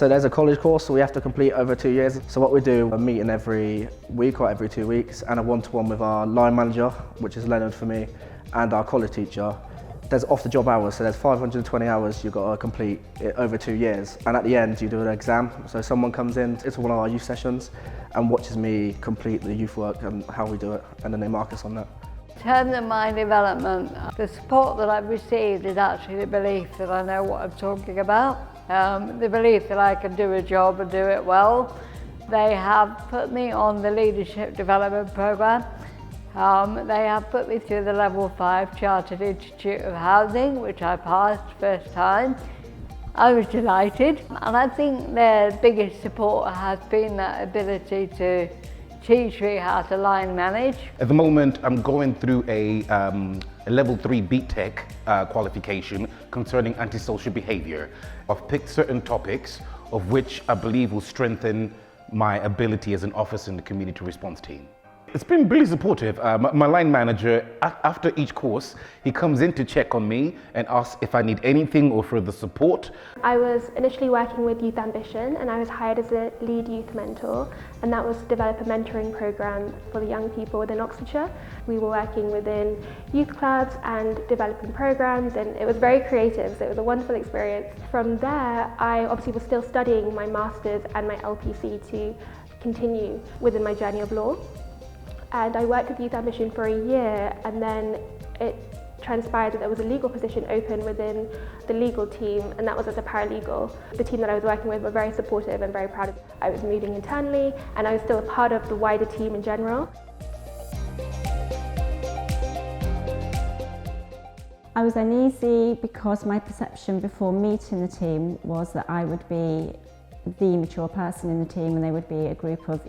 So there's a college course we have to complete over 2 years. So what we do, a meeting every week or every 2 weeks, and a one-to-one with our line manager, which is Leonard for me, and our college teacher. There's off-the-job hours, so there's 520 hours you've got to complete it over 2 years. And at the end, you do an exam. So someone comes in, it's one of our youth sessions, and watches me complete the youth work and how we do it, and then they mark us on that. In terms of my development, the support that I've received is actually the belief that I know what I'm talking about, the belief that I can do a job and do it well. They have put me on the leadership development programme. They have put me through the Level 5 Chartered Institute of Housing, which I passed first time. I was delighted, and I think their biggest support has been that ability to teach me how to line manage. At the moment, I'm going through a Level 3 BTEC qualification concerning antisocial behaviour. I've picked certain topics of which I believe will strengthen my ability as an officer in the community response team. It's been really supportive. My line manager, after each course, he comes in to check on me and asks if I need anything or further support. I was initially working with Youth Ambition, and I was hired as a lead youth mentor, and that was to develop a mentoring programme for the young people within Oxfordshire. We were working within youth clubs and developing programmes, and it was very creative, so it was a wonderful experience. From there, I obviously was still studying my Masters and my LPC to continue within my journey of law. And I worked with Youth Ambition for a year, and then it transpired that there was a legal position open within the legal team, and that was as a paralegal. The team that I was working with were very supportive and very proud of it. I was moving internally, and I was still a part of the wider team in general. I was uneasy because my perception before meeting the team was that I would be the mature person in the team and they would be a group of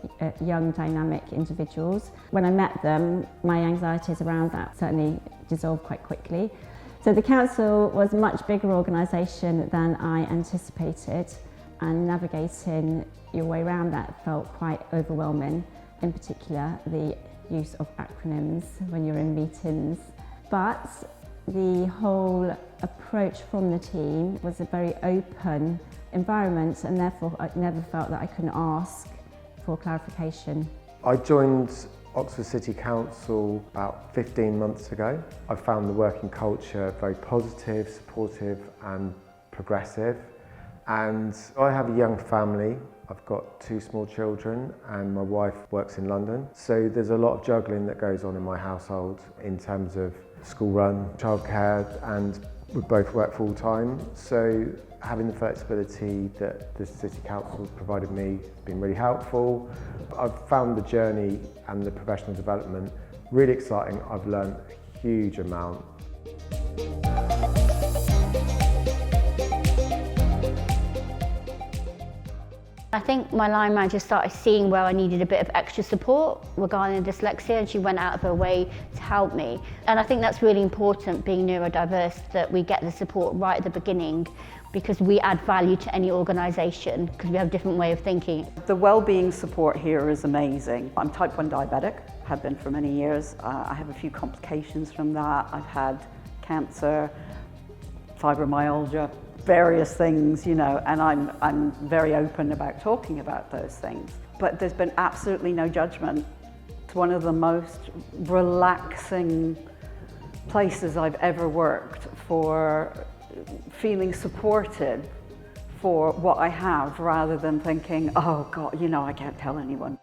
young dynamic individuals. When I met them, my anxieties around that certainly dissolved quite quickly. So the council was a much bigger organisation than I anticipated, and navigating your way around that felt quite overwhelming, in particular the use of acronyms when you're in meetings. But the whole approach from the team was a very open environment, and therefore I never felt that I couldn't ask for clarification. I joined Oxford City Council about 15 months ago. I found the working culture very positive, supportive and progressive. And I have a young family. I've got 2 small children and my wife works in London. So there's a lot of juggling that goes on in my household in terms of school run, childcare, and we both work full time. So having the flexibility that the City Council has provided me has been really helpful. I've found the journey and the professional development really exciting. I've learned a huge amount. I think my line manager started seeing where I needed a bit of extra support regarding dyslexia, and she went out of her way to help me. And I think that's really important, being neurodiverse, that we get the support right at the beginning, because we add value to any organisation because we have a different way of thinking. The wellbeing support here is amazing. I'm type 1 diabetic, have been for many years. I have a few complications from that. I've had cancer, fibromyalgia, various things, you know, and I'm very open about talking about those things. But there's been absolutely no judgment. It's one of the most relaxing places I've ever worked for feeling supported for what I have, rather than thinking, oh God, you know, I can't tell anyone.